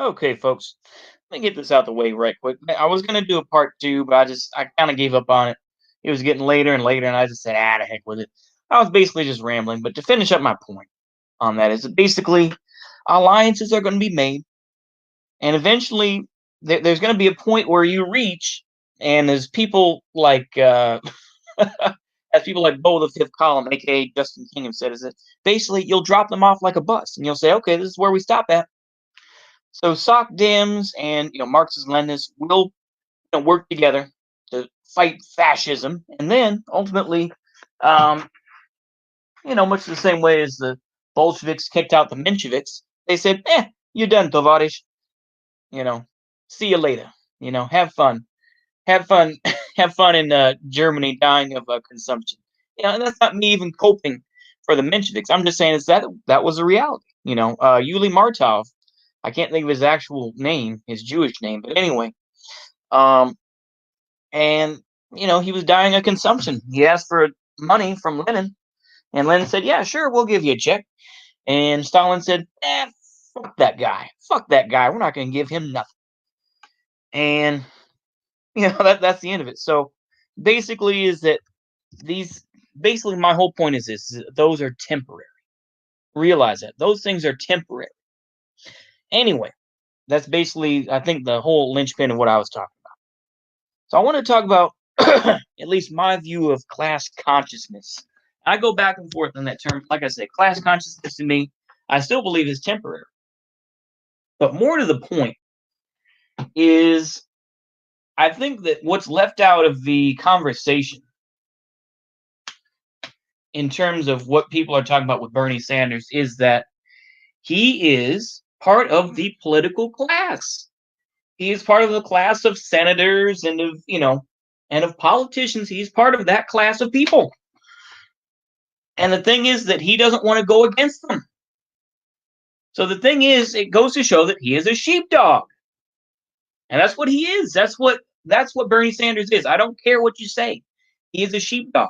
Okay, folks, let me get this out the way right quick. I was gonna do a part two, but I kind of gave up on it. It was getting later and later, and I just said, the heck with it. I was basically just rambling, but to finish up my point on that is that basically alliances are going to be made, and eventually there's going to be a point where you reach, and as people like as people like Bo the Fifth Column, aka Justin King, have said, is that basically you'll drop them off like a bus, and you'll say, okay, this is where we stop at. So Soc Dems and Marxist Leninists will work together to fight fascism, and then ultimately, um, much the same way as the Bolsheviks kicked out the Mensheviks, they said, you're done, Tovarish. You know, see you later. Have fun. Have fun. Have fun in Germany dying of consumption. And that's not me even coping for the Mensheviks. I'm just saying is that was a reality. Yuli Martov, I can't think of his actual name, his Jewish name, but anyway, um, and he was dying of consumption. He asked for money from Lenin, and Lenin said, "Yeah, sure, we'll give you a check." And Stalin said, fuck that guy. Fuck that guy. We're not going to give him nothing." And that's the end of it. So basically, is that these basically my whole point is this: is that those are temporary. Realize that those things are temporary. Anyway, that's basically I think the whole linchpin of what I was talking about. So I want to talk about at least my view of class consciousness. I go back and forth on that term. Like I said, class consciousness to me, I still believe is temporary. But more to the point is I think that what's left out of the conversation in terms of what people are talking about with Bernie Sanders is that he is part of the political class. He is part of the class of senators and of politicians. He's part of that class of people. And the thing is that he doesn't want to go against them. So the thing is, it goes to show that he is a sheepdog. And that's what he is. That's what Bernie Sanders is. I don't care what you say. He is a sheepdog.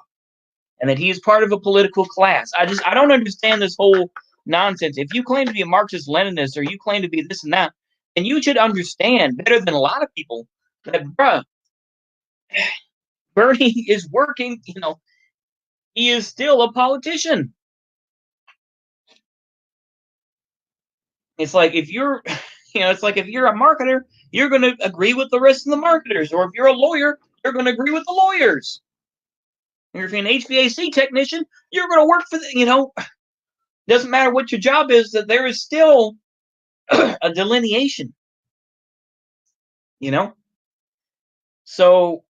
And that he is part of a political class. I don't understand this whole nonsense. If you claim to be a Marxist Leninist or you claim to be this and that, then you should understand better than a lot of people that Bernie is working, he is still a politician. It's like if you're it's like if you're a marketer, you're going to agree with the rest of the marketers, or if you're a lawyer, you're going to agree with the lawyers. Or if you're an HVAC technician, you're going to work for doesn't matter what your job is, that there is still a delineation, you know? So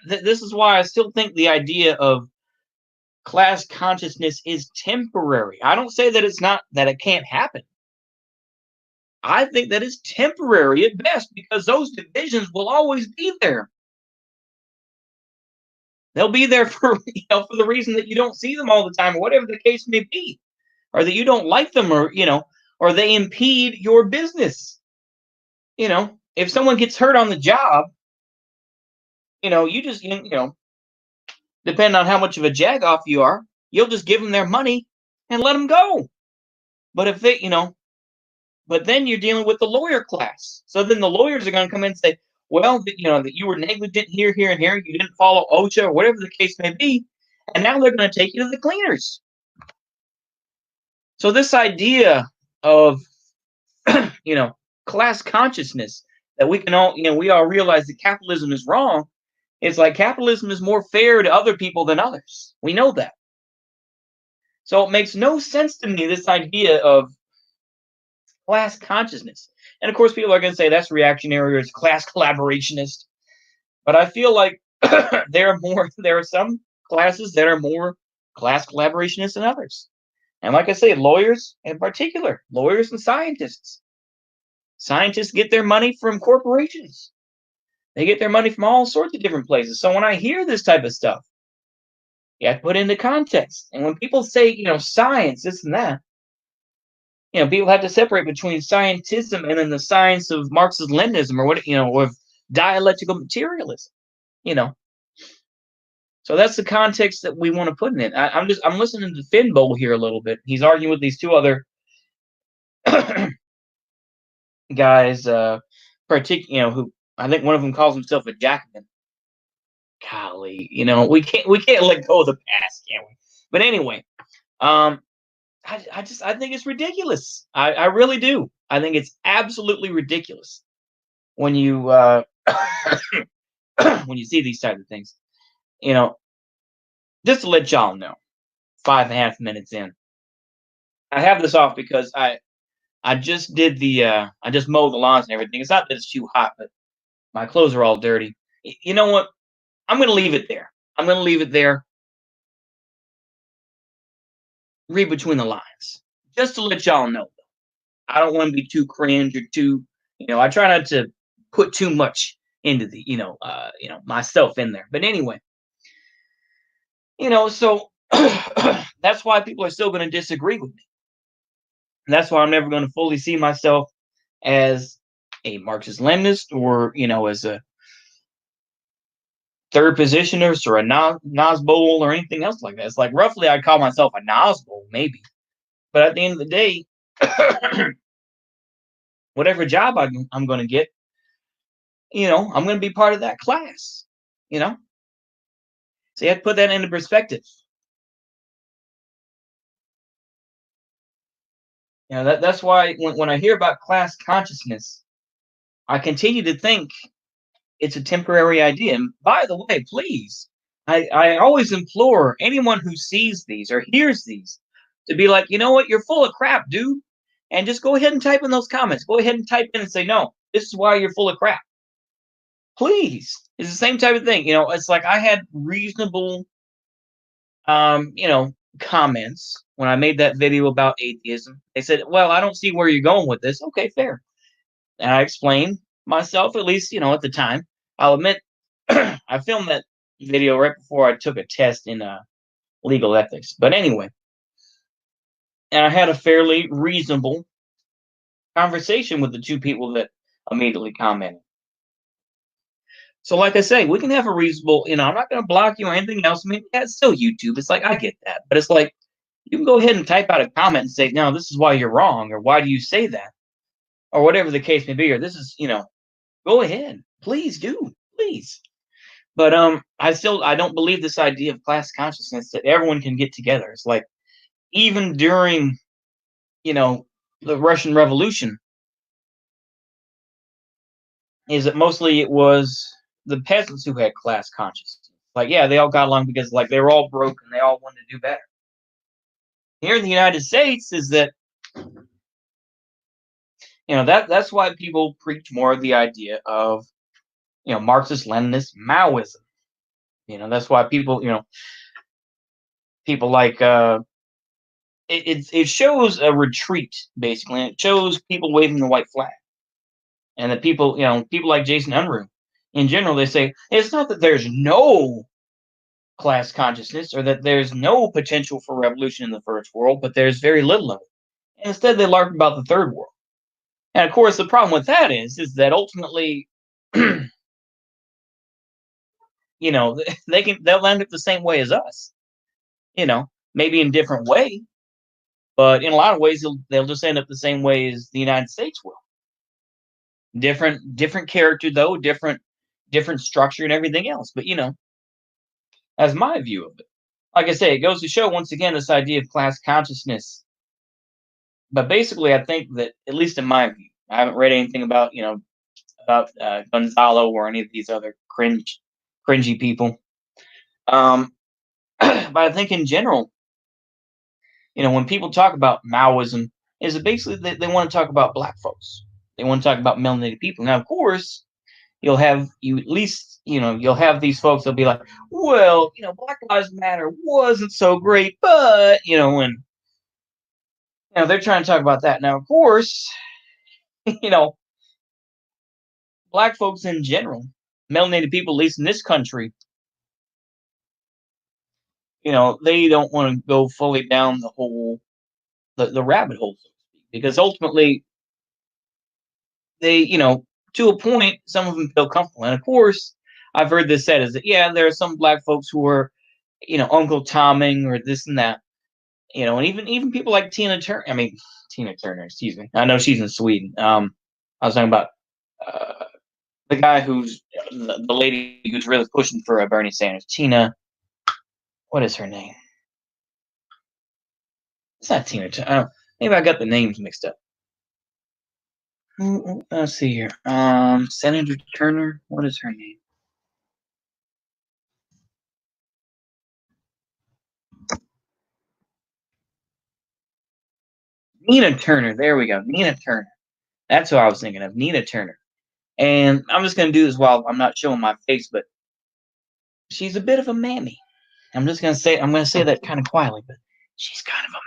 this is why I still think the idea of class consciousness is temporary. I don't say that it's not, that it can't happen. I think that it's temporary at best because those divisions will always be there. They'll be there for for the reason that you don't see them all the time, or whatever the case may be, or that you don't like them, or they impede your business. If someone gets hurt on the job, you just depending on how much of a jagoff you are, you'll just give them their money and let them go. But if they, but then you're dealing with the lawyer class. So then the lawyers are going to come in and say, well, that you were negligent here, here, and here. You didn't follow OSHA or whatever the case may be. And now they're going to take you to the cleaners. So this idea of, class consciousness that we can all, we all realize that capitalism is wrong. It's like capitalism is more fair to other people than others. We know that. So it makes no sense to me, this idea of class consciousness. And of course, people are going to say that's reactionary or it's class collaborationist. But I feel like there are some classes that are more class collaborationist than others. And like I say, lawyers in particular, lawyers and scientists. Scientists get their money from corporations. They get their money from all sorts of different places. So when I hear this type of stuff, you have to put it into context. And when people say, science, this and that, people have to separate between scientism and then the science of Marxist Leninism or or dialectical materialism, So that's the context that we want to put in it. I'm listening to Finbow here a little bit. He's arguing with these two other guys, who I think one of them calls himself a Jacobin. Golly, we can't let go of the past, can we? But anyway, um, I think it's ridiculous. I really do. I think it's absolutely ridiculous when you when you see these types of things. You know, just to let y'all know, 5.5 minutes in, I have this off because I just did I just mowed the lawns and everything. It's not that it's too hot, but my clothes are all dirty. You know what? I'm gonna leave it there. I'm gonna leave it there. Read between the lines, just to let y'all know. I don't want to be too cringe or too, I try not to put too much into the, myself in there. But anyway, so that's why people are still going to disagree with me. And that's why I'm never going to fully see myself as a Marxist Leninist or, as a third positionist or a Nazbol or anything else like that. It's like roughly I'd call myself a Nazbol, maybe. But at the end of the day, whatever job I'm going to get, I'm going to be part of that class, you know? So you have to put that into perspective. That's why when I hear about class consciousness, I continue to think it's a temporary idea. And by the way, please, I always implore anyone who sees these or hears these to be like, you know what, you're full of crap, dude. And just go ahead and type in those comments. Go ahead and type in and say, no, this is why you're full of crap. Please. It's the same type of thing. It's like I had reasonable comments when I made that video about atheism. They said, well, I don't see where you're going with this. Okay, fair. And I explained myself, at least, at the time. I'll admit, I filmed that video right before I took a test in legal ethics. But anyway, and I had a fairly reasonable conversation with the two people that immediately commented. So, like I say, we can have a reasonable, I'm not going to block you or anything else. I mean, yeah, it's still YouTube. It's like, I get that. But it's like, you can go ahead and type out a comment and say, no, this is why you're wrong, or why do you say that? Or whatever the case may be, or this is, go ahead. Please do. Please. But I don't believe this idea of class consciousness that everyone can get together. It's like even during, the Russian Revolution, is that mostly it was the peasants who had class consciousness. Like, yeah, they all got along because like they were all broke and they all wanted to do better. Here in the United States is that that's why people preach more of the idea of Marxist Leninist Maoism. That's why people like it shows a retreat basically, and it shows people waving the white flag, and that people like Jason Unruh in general, they say it's not that there's no class consciousness or that there's no potential for revolution in the first world, but there's very little of it. And instead, they larp about the third world. And of course, the problem with that is that ultimately, they'll end up the same way as us. Maybe in different way, but in a lot of ways, they'll just end up the same way as the United States will. Different character though, different structure and everything else. But that's my view of it. Like I say, it goes to show once again this idea of class consciousness. But basically, I think that at least in my view, I haven't read anything about Gonzalo or any of these other cringy people. But I think in general, when people talk about Maoism, is it basically they want to talk about black folks. They want to talk about melanated people. Now, of course, you'll have these folks that'll be like, well, Black Lives Matter wasn't so great, but and they're trying to talk about that. Now, of course, black folks in general, melanated people, at least in this country, they don't want to go fully down the rabbit hole, so to speak, because ultimately they, to a point, some of them feel comfortable. And of course, I've heard this said is that, yeah, there are some black folks who are, Uncle Tomming or this and that, and even people like Tina Turner. I mean, Tina Turner, excuse me. I know she's in Sweden. I was talking about uh, the guy who's the lady who's really pushing for Bernie Sanders. Tina, what is her name? It's not Tina. Maybe I got the names mixed up. Let's see here. Senator Turner. What is her name? Nina Turner. There we go. Nina Turner. That's who I was thinking of. Nina Turner. And I'm just gonna do this while I'm not showing my face, but she's a bit of a mammy. I'm gonna say that kind of quietly, but she's kind of a mammy.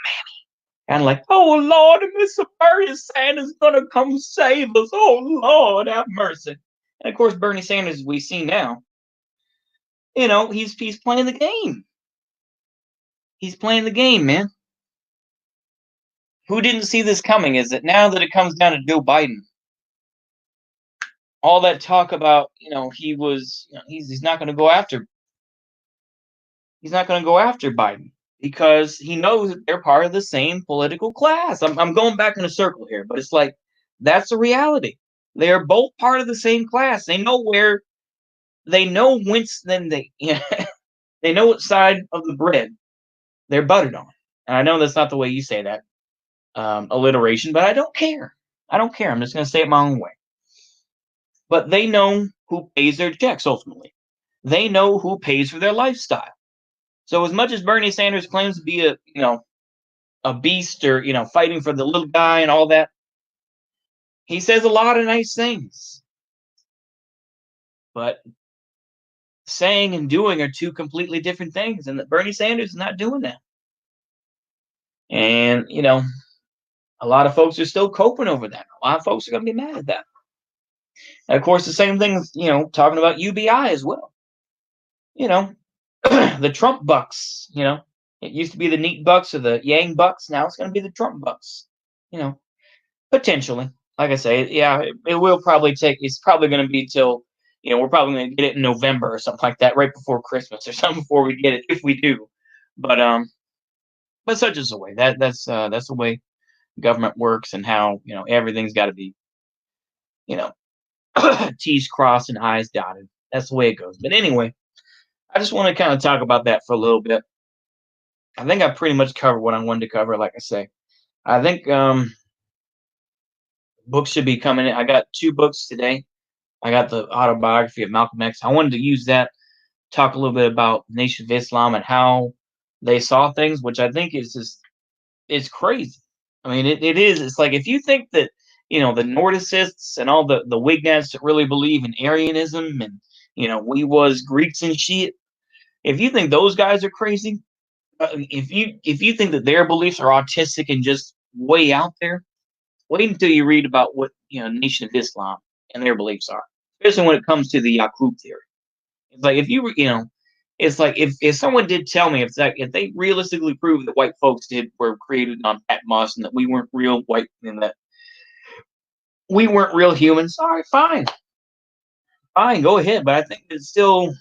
Kind of like, oh Lord, Mr. Bernie Sanders gonna come save us. Oh Lord, have mercy. And of course, Bernie Sanders, we see now, he's playing the game. He's playing the game, man. Who didn't see this coming? Is it now that it comes down to Joe Biden? All that talk about, he's not going to go after. He's not going to go after Biden because he knows that they're part of the same political class. I'm going back in a circle here, but it's like that's the reality. They are both part of the same class. They know where. They know whence. Then they know what side of the bread they're buttered on. And I know that's not the way you say that, alliteration, but I don't care. I don't care. I'm just going to say it my own way. But they know who pays their checks ultimately. They know who pays for their lifestyle. So as much as Bernie Sanders claims to be a beast or fighting for the little guy and all that, he says a lot of nice things. But saying and doing are two completely different things, and that Bernie Sanders is not doing that. And a lot of folks are still coping over that. A lot of folks are going to be mad at that. And of course, the same thing, talking about UBI as well. The Trump bucks, it used to be the neat bucks or the Yang bucks. Now it's going to be the Trump bucks, potentially. Like I say, yeah, it will probably take, it's probably going to be till, we're probably going to get it in November or something like that, right before Christmas or something before we get it, if we do. But such is the way that's the way government works and how, everything's got to be, T's crossed and I's dotted. That's the way it goes. But anyway, I just want to kind of talk about that for a little bit. I think I pretty much covered what I wanted to cover. Like I say, I think books should be coming in. I got 2 books today. I got the autobiography of Malcolm X. I wanted to use that, talk a little bit about Nation of Islam and how they saw things, which I think is crazy. I mean, it is. It's like if you think that the Nordicists and all the Wignats that really believe in Arianism and we was Greeks and shit. If you think those guys are crazy, if you think that their beliefs are autistic and just way out there, wait until you read about what Nation of Islam and their beliefs are, especially when it comes to the Yaqub theory. It's like it's like if someone did tell me if they realistically prove that white folks were created on Patmos and that we weren't real white and that we weren't real humans, all right, fine, go ahead. But I think it's still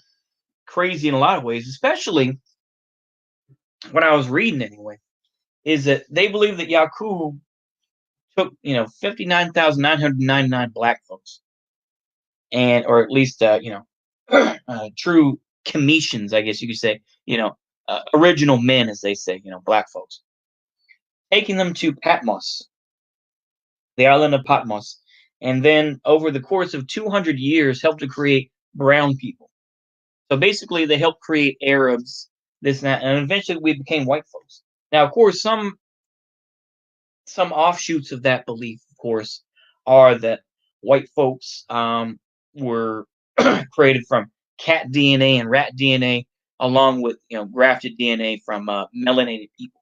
crazy in a lot of ways, especially when I was reading anyway, is that they believe that Yaqub took 59,999 black folks, and or at least true Cometians, I guess you could say, original men, as they say, black folks, taking them to Patmos, the island of Patmos, and then over the course of 200 years helped to create brown people. So basically, they helped create Arabs, this and that, and eventually we became white folks. Now, of course, some offshoots of that belief, of course, are that white folks were created from cat DNA and rat DNA, along with grafted DNA from melanated people.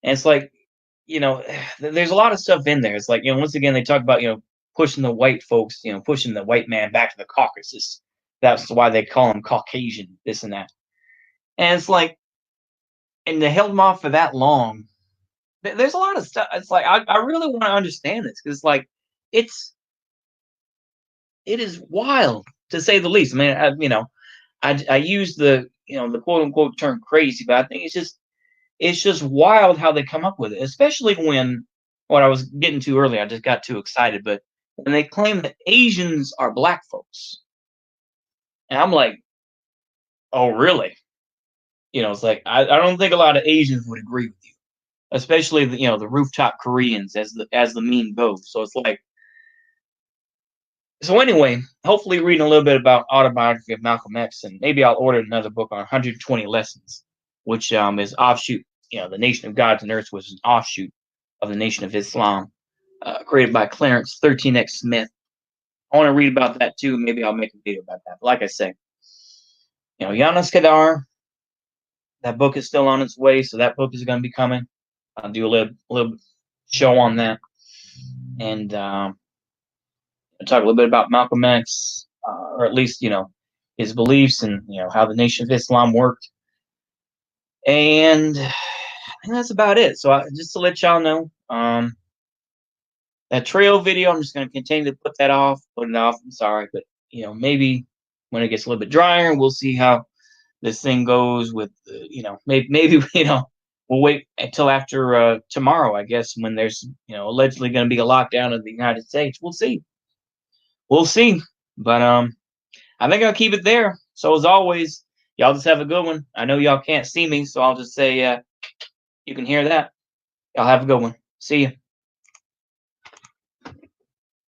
And it's like, there's a lot of stuff in there. It's like, once again, they talk about pushing the white folks, pushing the white man back to the Caucasus. That's why they call him Caucasian, this and that. And it's like, and they held him off for that long. There's a lot of stuff. It's like I really want to understand this because like it is wild to say the least. I mean, I use the the quote unquote term crazy, but I think it's just wild how they come up with it, especially when what I was getting to earlier. I just got too excited, but when they claim that Asians are black folks, and I'm like, oh really? It's like I don't think a lot of Asians would agree with you, especially the rooftop Koreans, as the meme goes. So it's like, so anyway, hopefully reading a little bit about autobiography of Malcolm X, and maybe I'll order another book on 120 Lessons, which is offshoot. The Nation of Gods and Earth was an offshoot of the Nation of Islam, created by Clarence 13X Smith. I want to read about that too. Maybe I'll make a video about that. But like I say, Giannis Kadar, that book is still on its way, so that book is going to be coming. I'll do a little show on that, and talk a little bit about Malcolm X, or at least his beliefs, and how the Nation of Islam worked. And I think that's about it. So just to let y'all know, that trail video, I'm just going to continue to put it off. I'm sorry, but maybe when it gets a little bit drier, we'll see how this thing goes with maybe we'll wait until after tomorrow, I guess, when there's allegedly going to be a lockdown in the United States. We'll see, but I think I'll keep it there. So as always, y'all just have a good one. I know y'all can't see me, so I'll just say you can hear that. Y'all have a good one. See you.